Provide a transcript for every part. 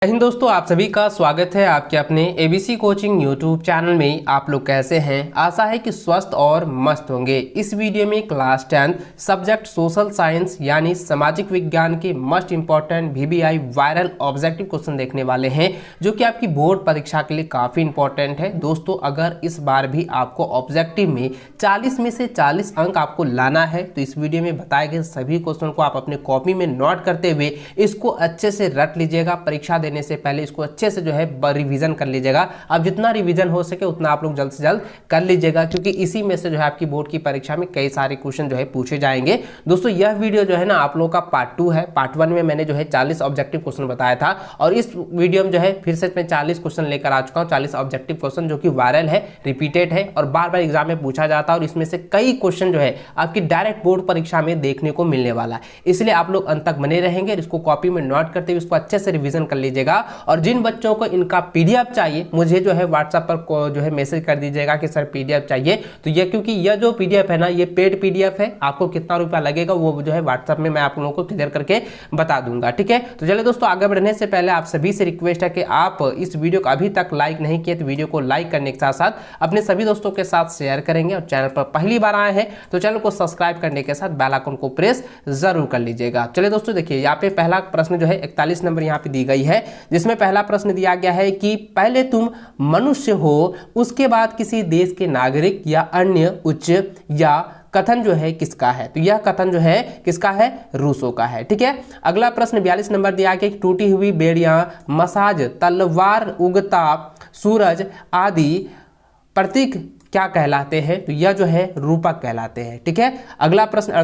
हिंद दोस्तों, आप सभी का स्वागत है आपके अपने एबीसी कोचिंग यूट्यूब चैनल में। आप लोग कैसे हैं? आशा है कि स्वस्थ और मस्त होंगे। इस वीडियो में क्लास 10 सब्जेक्ट सोशल साइंस यानी सामाजिक विज्ञान के most important VBI viral objective question देखने वाले हैं, जो कि आपकी बोर्ड परीक्षा के लिए काफ़ी इंपॉर्टेंट है। दोस्तों, अगर इस बार भी आपको ऑब्जेक्टिव में 40 में से 40 अंक आपको लाना है तो इस वीडियो में बताए गए सभी क्वेश्चन को आप अपने कॉपी में नोट करते हुए इसको अच्छे से रट लीजिएगा। परीक्षा देने से पहले इसको अच्छे से जो है रिवीजन कर लीजिएगा। अब जितना रिवीजन हो सके उतना आप लोग जल्द से जल्द कर लीजिएगा, क्योंकि इसी में से जो है आपकी बोर्ड की परीक्षा में कई सारे क्वेश्चन जो है पूछे जाएंगे। दोस्तों, यह वीडियो जो है ना आप लोगों का पार्ट 2 है। पार्ट 1 में मैंने जो है 40 ऑब्जेक्टिव क्वेश्चन बताया था, और इस वीडियो में जो है फिर से मैं 40 क्वेश्चन लेकर आ चुका हूँ। 40 ऑब्जेक्टिव क्वेश्चन जो कि वायरल है, रिपीटेड है और बार बार एग्जाम में पूछा जाता है, और इसमें से कई क्वेश्चन जो है आपकी डायरेक्ट बोर्ड परीक्षा में देखने को मिलने वाला है। इसलिए आप लोग अंत तक बने रहेंगे, इसको कॉपी में नोट करते हुए इसको अच्छे से रिवीजन कर लीजिएगा। और जिन बच्चों को इनका पीडीएफ चाहिए, मुझे जो है व्हाट्सएप पर जो है मैसेज कर दीजिएगा कि सर पीडीएफ चाहिए। तो ये क्योंकि यह जो पीडीएफ है ना, ये पेड पीडीएफ है, आपको कितना रुपया लगेगा वो जो है व्हाट्सएप में मैं आप लोगों को क्लियर करके बता दूंगा। ठीक है, तो चलिए दोस्तों, आगे बढ़ने से पहले आप सभी से रिक्वेस्ट है कि आप इस वीडियो को अभी तक लाइक नहीं किए तो वीडियो को लाइक करने के साथ साथ अपने सभी दोस्तों के साथ शेयर करेंगे, और चैनल पर पहली बार आए हैं तो चैनल को सब्सक्राइब करने के साथ बेल आइकन को प्रेस जरूर कर लीजिएगा। चलिए दोस्तों, देखिए यहाँ पे पहला प्रश्न जो है 41 नंबर यहाँ पे दी गई है, जिसमें पहला प्रश्न दिया गया है कि पहले तुम मनुष्य हो, उसके बाद किसी देश के नागरिक या अन्य उच्च या कथन जो है किसका है? तो यह कथन जो है किसका है? रूसो का है। ठीक है, अगला प्रश्न 42 नंबर दिया गया, टूटी हुई बेड़ियां, मसाज, तलवार, उगता सूरज आदि प्रतीक क्या कहलाते हैं? तो यह जो है रूपक कहलाते हैं। ठीक है, अगला प्रश्न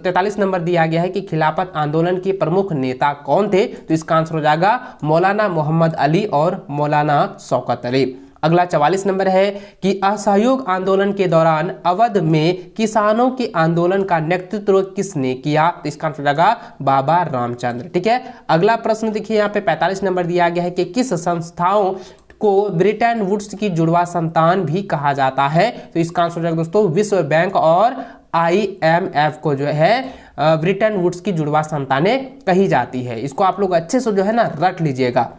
43 नंबर दिया गया है कि खिलाफत आंदोलन के प्रमुख नेता कौन थे? तो इसका आंसर हो जाएगा मौलाना मोहम्मद अली और मौलाना शौकत अली। अगला 44 नंबर है कि असहयोग आंदोलन के दौरान अवध में किसानों के आंदोलन का नेतृत्व किसने किया? तो इसका आंसर हो जाएगा बाबा रामचंद्र। ठीक है, अगला प्रश्न देखिए यहाँ पे 45 नंबर दिया गया है कि किस संस्थाओं को ब्रिटेन वुड्स की जुड़वा संतान भी कहा जाता है? तो इसका आंसर हो जाएगा दोस्तों विश्व बैंक और IMF को जो है ब्रिटेन वुड्स की जुड़वा संतानें कही जाती है। इसको आप लोग अच्छे से जो है ना रट लीजिएगा।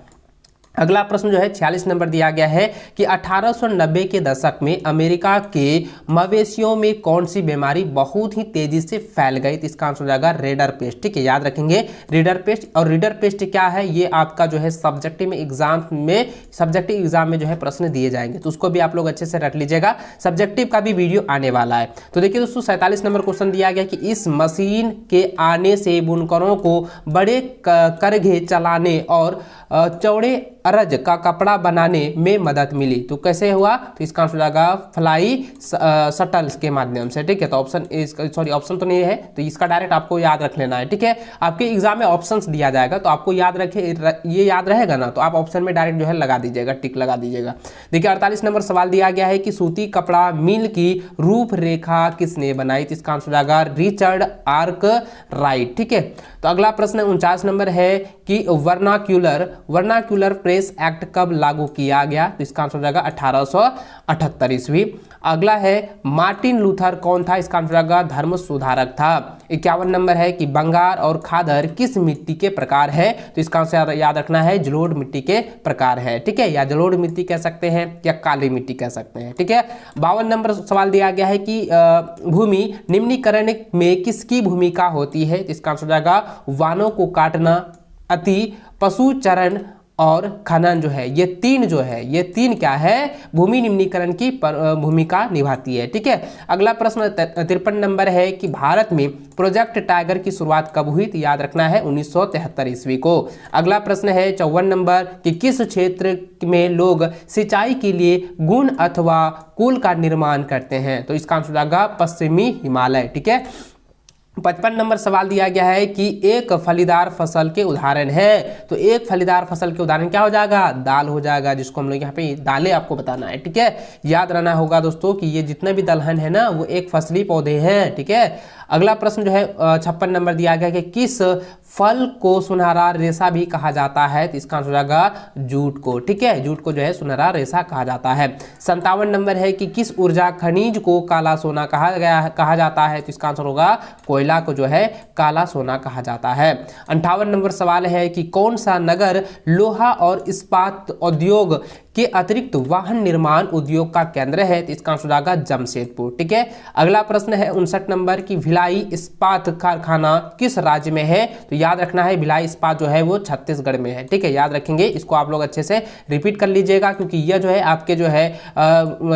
अगला प्रश्न जो है 46 नंबर दिया गया है कि 1890 के दशक में अमेरिका के मवेशियों में कौन सी बीमारी बहुत ही तेजी से फैल गई? तो इसका आंसर हो जाएगा रेडर पेस्ट। ठीक है, याद रखेंगे रीडर पेस्ट। और रीडर पेस्ट क्या है? ये आपका जो है सब्जेक्टिव एग्जाम में जो है प्रश्न दिए जाएंगे, तो उसको भी आप लोग अच्छे से रट लीजिएगा। सब्जेक्टिव का भी वीडियो आने वाला है। तो देखिए दोस्तों, 47 नंबर क्वेश्चन दिया गया कि इस मशीन के आने से बुनकरों को बड़े करघे चलाने और चौड़े अरज का कपड़ा बनाने में मदद मिली। तो कैसे हुआ? तो इसका आंसर हो जाएगा फ्लाई शटल्स के माध्यम से। ठीक है, तो ऑप्शन तो नहीं है, तो इसका डायरेक्ट आपको याद रख लेना है। ठीक है, आपके एग्जाम में ऑप्शंस दिया जाएगा तो आपको याद रखे, ये याद रहेगा ना, तो आप ऑप्शन में डायरेक्ट जो है लगा दीजिएगा, टिक लगा दीजिएगा। देखिए 48 नंबर सवाल दिया गया है कि सूती कपड़ा मिल की रूपरेखा किसने बनाई? तो इसका आंसर हो जाएगा रिचर्ड आर्कराइट। ठीक है, तो अगला प्रश्न 49 नंबर है कि वर्नाक्यूलर प्रेस एक्ट कब लागू किया गया? तो इसका आंसर हो जाएगा 1878 ईस्वी। अगला है मार्टिन लूथर कौन था? इसका आंसर हो जाएगा धर्म सुधारक था। 51 नंबर है कि बंगार और खादर किस मिट्टी के प्रकार है? तो इसका आंसर याद रखना है जलोढ़ मिट्टी के प्रकार है। ठीक है, या जलोढ़ मिट्टी कह सकते हैं या काली मिट्टी कह सकते हैं। ठीक है, 52 नंबर सवाल दिया गया है कि भूमि निम्नीकरण में किसकी भूमिका होती है? तो इसका आंसर हो जाएगा वानों को काटना, अति पशु चरण और खनन जो है, ये तीन क्या है? भूमि निम्नीकरण की भूमिका निभाती है। ठीक है, अगला प्रश्न 53 नंबर है कि भारत में प्रोजेक्ट टाइगर की शुरुआत कब हुई? तो याद रखना है 1973 ईस्वी को। अगला प्रश्न है 54 नंबर कि किस क्षेत्र में लोग सिंचाई के लिए गुण अथवा कुल का निर्माण करते हैं? तो इसका आंसर हो जाएगा पश्चिमी हिमालय। ठीक है, 55 नंबर सवाल दिया गया है कि एक फलीदार फसल के उदाहरण है। तो एक फलीदार फसल के उदाहरण क्या हो जाएगा? दाल हो जाएगा, जिसको हम लोग यहाँ पे दालें आपको बताना है। ठीक है, याद रहना होगा दोस्तों कि ये जितने भी दलहन है ना, वो एक फसली पौधे हैं। ठीक है, अगला प्रश्न जो है 56 नंबर दिया गया कि किस फल को सुनहरा रेशा भी कहा जाता है, तो इसका आंसर हो जाएगा जूट को। ठीक है, जूट को जो है सुनहरा रेशा कहा जाता है। 57 नंबर है कि किस ऊर्जा खनिज को काला सोना कहा जाता है, तो इसका आंसर होगा कोयला को जो है काला सोना कहा जाता है। 58 नंबर सवाल है कि कौन सा नगर लोहा और इस्पात उद्योग के अतिरिक्त वाहन निर्माण उद्योग का केंद्र है, तो इसका आंसर हो जाएगा जमशेदपुर। ठीक है, अगला प्रश्न है 59 नंबर की भिलाई इस्पात कारखाना किस राज्य में है, तो याद रखना है भिलाई इस्पात जो है वो छत्तीसगढ़ में है। ठीक है, याद रखेंगे, इसको आप लोग अच्छे से रिपीट कर लीजिएगा क्योंकि यह जो है आपके जो है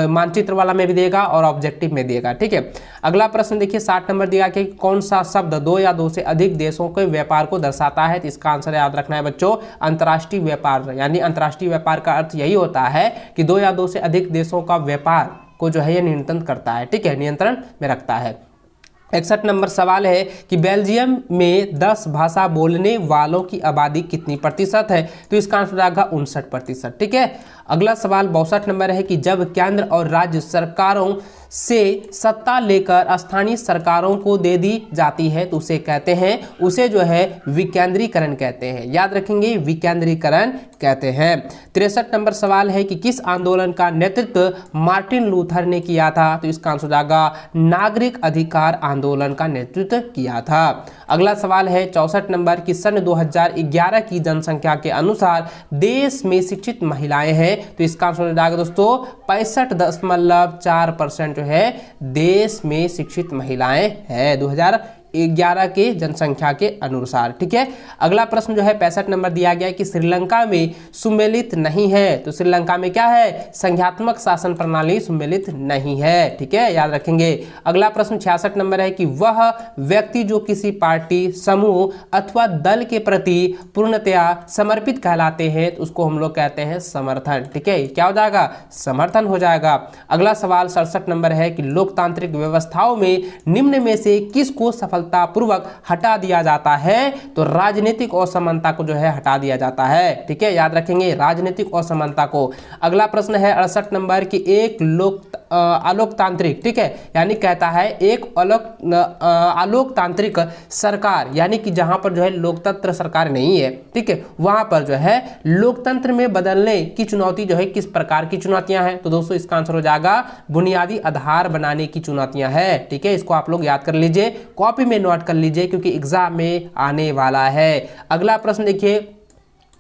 मानचित्र वाला में भी देगा और ऑब्जेक्टिव में देगा। ठीक है, अगला प्रश्न देखिए 60 नंबर दिया कि कौन सा शब्द दो या दो से अधिक देशों के व्यापार को दर्शाता है, तो इसका आंसर याद रखना है बच्चों अंतर्राष्ट्रीय व्यापार। यानी अंतर्राष्ट्रीय व्यापार का अर्थ यही होता है कि दो या दो से अधिक देशों का व्यापार को जो है यह नियंत्रण करता है। ठीक है, नियंत्रण में रखता है। 61 नंबर सवाल है कि बेल्जियम में 10 भाषा बोलने वालों की आबादी कितनी प्रतिशत है, तो इसका आंसर आएगा 59%। ठीक है, अगला सवाल 62 नंबर है कि जब केंद्र और राज्य सरकारों से सत्ता लेकर स्थानीय सरकारों को दे दी जाती है तो उसे कहते हैं, उसे जो है विकेंद्रीकरण कहते हैं। याद रखेंगे, विकेंद्रीकरण कहते हैं। 63 नंबर सवाल है कि किस आंदोलन का नेतृत्व मार्टिन लूथर ने किया था, तो इसका आंसर जाएगा नागरिक अधिकार आंदोलन का नेतृत्व किया था। अगला सवाल है 64 नंबर की सन 2011 की जनसंख्या के अनुसार देश में शिक्षित महिलाएं हैं, तो इसका आंसर हो जाएगा दोस्तों 65.4% जो है देश में शिक्षित महिलाएं हैं 2011 के जनसंख्या के अनुसार। ठीक है, अगला प्रश्न जो है 65 नंबर दिया गया है कि श्रीलंका में सुमेलित नहीं है, तो श्रीलंका में क्या है संघात्मक शासन प्रणाली सुमेलित नहीं है। ठीक है, याद रखेंगे। अगला प्रश्न 66 नंबर है कि वह व्यक्ति जो किसी पार्टी समूह अथवा दल के प्रति पूर्णतया समर्पित कहलाते हैं, तो उसको हम लोग कहते हैं समर्थन। ठीक है, क्या हो जाएगा समर्थन हो जाएगा। अगला सवाल 67 नंबर है कि लोकतांत्रिक व्यवस्थाओं में निम्न में से किसको पूर्वक हटा दिया जाता है, तो राजनीतिक असमानता को जो है हटा दिया जाता है। ठीक है, याद रखेंगे राजनीतिक असमानता को। अगला प्रश्न है 68 नंबर की एक अलोकतांत्रिक, ठीक है, यानी कहता है एक अलोकतांत्रिक सरकार, यानी कि जहां पर जो है लोकतंत्र सरकार नहीं है, ठीक है, वहां पर जो है लोकतंत्र में बदलने की चुनौती जो है किस प्रकार की चुनौतियां हैं, तो दोस्तों इसका आंसर हो जाएगा बुनियादी आधार बनाने की चुनौतियां हैं। ठीक है, इसको आप लोग याद कर लीजिए, कॉपी में नोट कर लीजिए क्योंकि एग्जाम में आने वाला है। अगला प्रश्न देखिए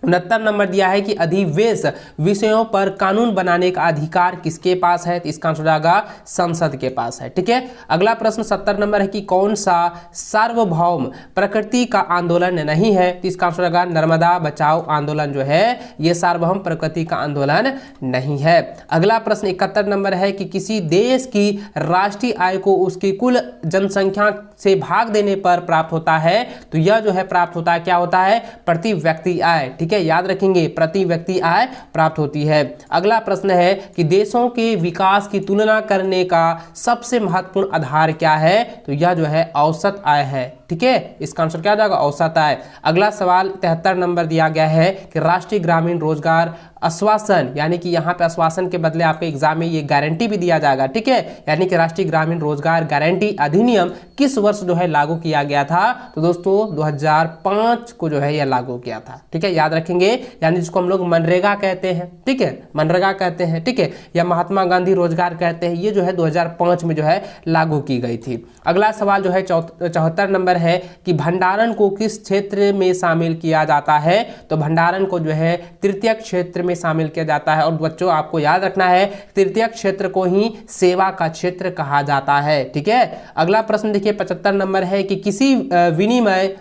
69 नंबर दिया है कि अधिवेश विषयों पर कानून बनाने का अधिकार किसके पास है, तो इसका आंसर जाएगा संसद के पास है। ठीक है, अगला प्रश्न 70 नंबर है कि कौन सा सार्वभौम प्रकृति का आंदोलन नहीं है, तो इसका आंसर जाएगा नर्मदा बचाओ आंदोलन जो है ये सार्वभौम प्रकृति का आंदोलन नहीं है। अगला प्रश्न 71 नंबर है कि किसी देश की राष्ट्रीय आय को उसकी कुल जनसंख्या से भाग देने पर प्राप्त होता है, तो यह जो है प्राप्त होता है क्या होता है प्रति व्यक्ति आय। ठीक है, याद रखेंगे प्रति व्यक्ति आय प्राप्त होती है। अगला प्रश्न है कि देशों के विकास की तुलना करने का सबसे महत्वपूर्ण आधार क्या है, तो यह जो है औसत आय है। ठीक है, इसका आंसर क्या हो जाएगा औसत आय। अगला सवाल 73 नंबर दिया गया है कि राष्ट्रीय ग्रामीण रोजगार आश्वासन, यानी कि यहाँ पे आश्वासन के बदले आपके एग्जाम में ये गारंटी भी दिया जाएगा। ठीक है, यानी कि राष्ट्रीय ग्रामीण रोजगार गारंटी अधिनियम किस वर्ष जो है लागू किया गया था, तो दोस्तों 2005 को जो है यह लागू किया था। ठीक है, याद रखेंगे, यानी जिसको हम लोग मनरेगा कहते हैं। ठीक है, मनरेगा कहते हैं। ठीक है, या महात्मा गांधी रोजगार कहते हैं, ये जो है 2005 में जो है लागू की गई थी। अगला सवाल जो है 74 नंबर है कि भंडारण को किस क्षेत्र में शामिल किया जाता है, तो भंडारण को जो है तृतीय क्षेत्र में शामिल किया जाता है। और बच्चों आपको याद रखना है तृतीय क्षेत्र को ही सेवा का क्षेत्र कहा जाता है। ठीक है, अगला प्रश्न देखिए 75 नंबर है कि किसी विनिमय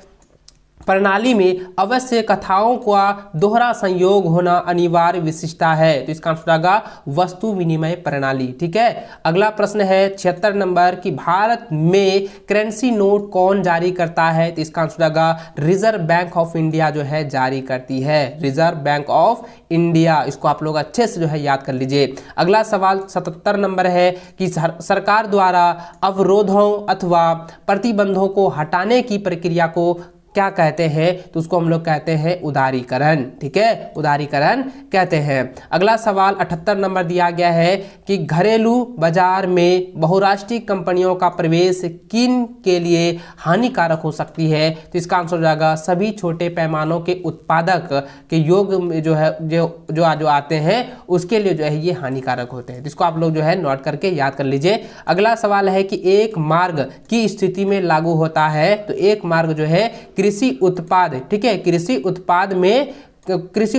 प्रणाली में अवश्य कथाओं का दोहरा संयोग होना अनिवार्य विशिष्टता है, तो इसका आंसर आएगा वस्तु विनिमय प्रणाली। ठीक है, अगला प्रश्न है 76 नंबर कि भारत में करेंसी नोट कौन जारी करता है, तो इसका आंसर आएगा रिजर्व बैंक ऑफ इंडिया जो है जारी करती है, रिजर्व बैंक ऑफ इंडिया। इसको आप लोग अच्छे से जो है याद कर लीजिए। अगला सवाल 77 नंबर है कि सरकार द्वारा अवरोधों अथवा प्रतिबंधों को हटाने की प्रक्रिया को क्या कहते हैं, तो उसको हम लोग कहते हैं उदारीकरण। ठीक है, उदारीकरण कहते हैं। अगला सवाल 78 नंबर दिया गया है कि घरेलू बाजार में बहुराष्ट्रीय कंपनियों का प्रवेश किन के लिए हानिकारक हो सकती है, तो इसका आंसर हो जाएगा सभी छोटे पैमानों के उत्पादक के योग में जो है जो आते हैं उसके लिए जो है ये हानिकारक होते हैं। तो इसको आप लोग जो है नोट करके याद कर लीजिए। अगला सवाल है कि एक मार्ग की स्थिति में लागू होता है, तो एक मार्ग जो है कृषि उत्पाद, ठीक है, कृषि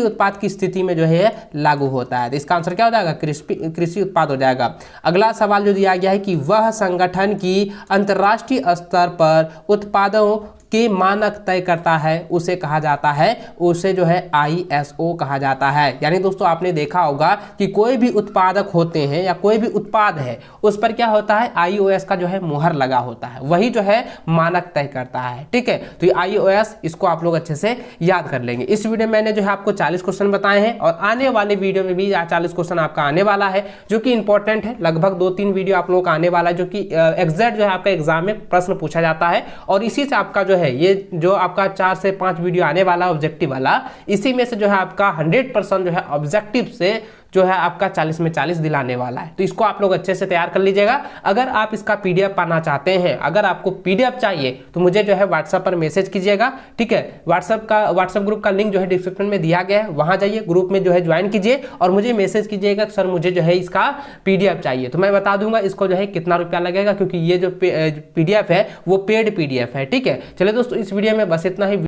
उत्पाद की स्थिति में जो है लागू होता है। तो इसका आंसर क्या हो जाएगा, कृषि उत्पाद हो जाएगा। अगला सवाल जो दिया गया है कि वह संगठन की अंतर्राष्ट्रीय स्तर पर उत्पादों के मानक तय करता है उसे कहा जाता है, उसे जो है ISO कहा जाता है। यानी दोस्तों आपने देखा होगा कि कोई भी उत्पादक होते हैं या कोई भी उत्पाद है उस पर क्या होता है, IOS का जो है मुहर लगा होता है, वही जो है मानक तय करता है। ठीक है, तो ये IOS इसको आप लोग अच्छे से याद कर लेंगे। इस वीडियो में मैंने जो है आपको 40 क्वेश्चन बताए हैं और आने वाले वीडियो में भी 40 क्वेश्चन आपका आने वाला है जो कि इंपॉर्टेंट है। लगभग 2-3 वीडियो आप लोगों का आने वाला है जो कि एग्जैक्ट जो है आपका एग्जाम में प्रश्न पूछा जाता है और इसी से आपका जो है ये जो आपका 4 से 5 वीडियो आने वाला ऑब्जेक्टिव वाला, इसी में से जो है आपका 100% जो है ऑब्जेक्टिव से जो है आपका 40 में 40 दिलाने वाला है। तो इसको आप लोग अच्छे से तैयार कर लीजिएगा। अगर आप इसका PDF पाना चाहते हैं, अगर आपको PDF चाहिए तो मुझे जो है व्हाट्सएप पर मैसेज कीजिएगा। ठीक है, व्हाट्सएप ग्रुप का लिंक जो है डिस्क्रिप्शन में दिया गया है, वहां जाइए, ग्रुप में जो है ज्वाइन कीजिए और मुझे मैसेज कीजिएगा सर मुझे जो है इसका PDF चाहिए, तो मैं बता दूंगा इसको जो है कितना रुपया लगेगा, क्योंकि ये जो PDF है वो पेड PDF है। ठीक है, चलिए दोस्तों इस वीडियो में बस इतना ही।